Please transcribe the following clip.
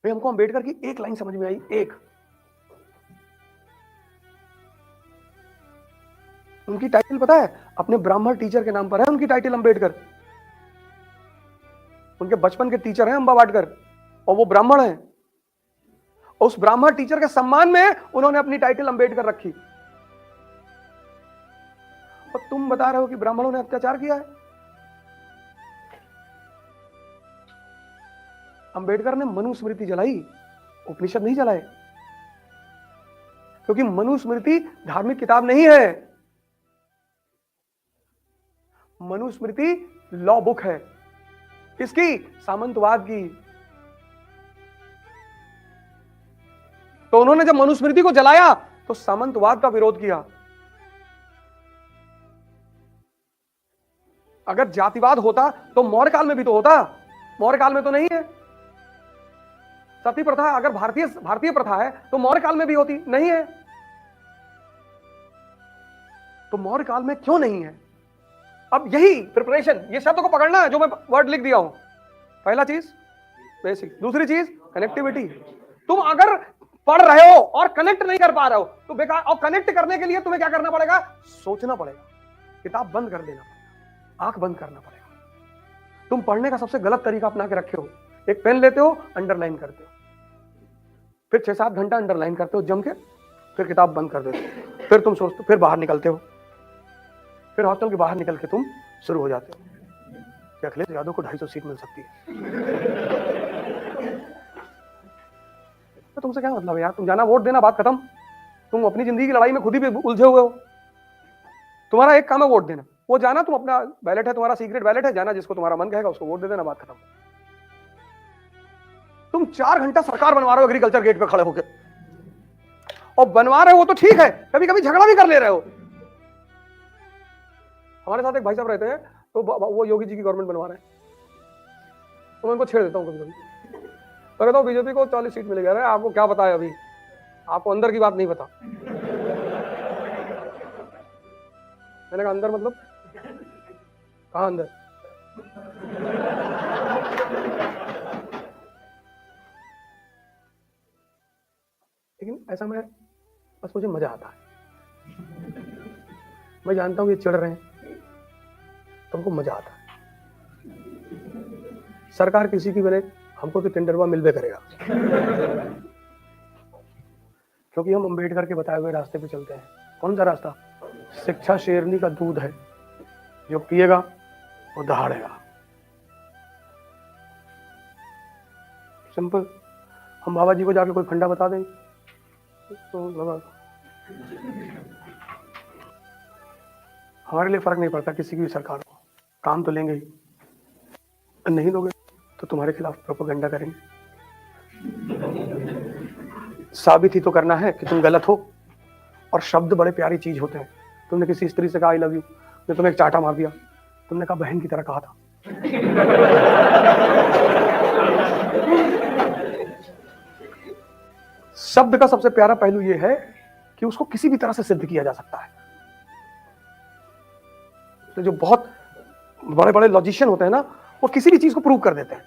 भाई हमको अंबेडकर की एक लाइन समझ में आई, एक, उनकी टाइटल पता है? अपने ब्राह्मण टीचर के नाम पर है उनकी टाइटल अंबेडकर। उनके बचपन के टीचर हैं अंबा वाडकर, और वो ब्राह्मण हैं। उस ब्राह्मण टीचर के सम्मान में उन्होंने अपनी टाइटल अंबेडकर रखी। और तुम बता रहे हो कि ब्राह्मणों ने अत्याचार किया है। अंबेडकर ने मनुस्मृति जलाई, उपनिषद नहीं जलाए, क्योंकि मनुस्मृति धार्मिक किताब नहीं है। मनुस्मृति लॉ बुक है। किसकी? सामंतवाद की। तो उन्होंने जब मनुस्मृति को जलाया तो सामंतवाद का विरोध किया। अगर जातिवाद होता तो मौर्य काल में भी तो होता, मौर्य काल में तो नहीं है। सती प्रथा अगर भारतीय प्रथा है तो मौर्य काल में भी होती, नहीं है। तो मौर्य काल में क्यों नहीं है? अब यही प्रिपरेशन, ये शब्द को पकड़ना है जो मैं वर्ड लिख दिया हूं। पहला चीज बेसिक, दूसरी चीज कनेक्टिविटी। तुम अगर पढ़ रहे हो और कनेक्ट नहीं कर पा रहे हो तो बेकार। और कनेक्ट करने के लिए तुम्हें क्या करना पड़ेगा? सोचना पड़ेगा, किताब बंद कर देना पड़ेगा, आंख बंद करना पड़ेगा। तुम पढ़ने का सबसे गलत तरीका अपना के रखे हो। एक पेन लेते हो, अंडरलाइन करते हो, फिर 6-7 घंटा अंडरलाइन करते हो जम के, फिर किताब बंद कर देते हो, फिर तुम सोचते हो, फिर बाहर निकलते हो, फिर हॉस्टल के बाहर निकल के तुम शुरू हो जाते हो कि अखिलेश यादव को 250 सीट मिल सकती है। तो तुमसे क्या मतलब है यार? तुम जाना वोट देना, बात खत्म। तुम अपनी जिंदगी की लड़ाई में खुद ही उलझे हुए हो। तुम्हारा एक काम है वोट देना, वो जाना, तुम अपना बैलेट है, तुम्हारा सीक्रेट बैलेट है, जाना, जिसको तुम्हारा मन कहेगा उसको वोट दे देना, बात खत्म। तुम 4 घंटा सरकार बनवा रहे हो एग्रीकल्चर गेट पे खड़े होकर, और बनवा रहे हो तो ठीक है, कभी कभी झगड़ा भी कर ले रहे हो। हमारे साथ एक भाई साहब रहते हैं, तो वो योगी जी की गवर्नमेंट बनवा रहे हैं, तो मैं उनको छेड़ देता हूँ कभी कभी। तो कहता हूँ बीजेपी को 40 सीट मिलेगा। अरे आपको क्या पता है, अभी आपको अंदर की बात नहीं पता। मैंने कहा अंदर मतलब? कहाँ अंदर? लेकिन ऐसा मैं, बस मुझे मजा आता है। मैं जानता हूँ ये चिढ़ रहे हैं, तुमको मजा आता है। सरकार किसी की बने, हमको तो टेंडरवा मिलबे करेगा, क्योंकि हम अंबेडकर के बताए हुए रास्ते पे चलते हैं। कौन सा रास्ता? शिक्षा शेरनी का दूध है, जो पिएगा वो दहाड़ेगा। सिंपल। हम बाबा जी को जाके कोई फंडा बता दें तो लगा, हमारे लिए फर्क नहीं पड़ता किसी की भी सरकार को, काम तो लेंगे ही। नहीं दोगे तो तुम्हारे खिलाफ प्रोपेगेंडा करेंगे। साबित ही तो करना है कि तुम गलत हो। और शब्द बड़े प्यारी चीज होते हैं। तुमने किसी स्त्री से कहा आई लव यू, ने तुम्हें एक चाटा मार दिया, तुमने कहा बहन की तरह कहा था। शब्द का सबसे प्यारा पहलू यह है कि उसको किसी भी तरह से सिद्ध किया जा सकता है। तो जो बहुत बड़े बड़े लॉजिशियन होते हैं ना, वो किसी भी चीज को प्रूव कर देते हैं।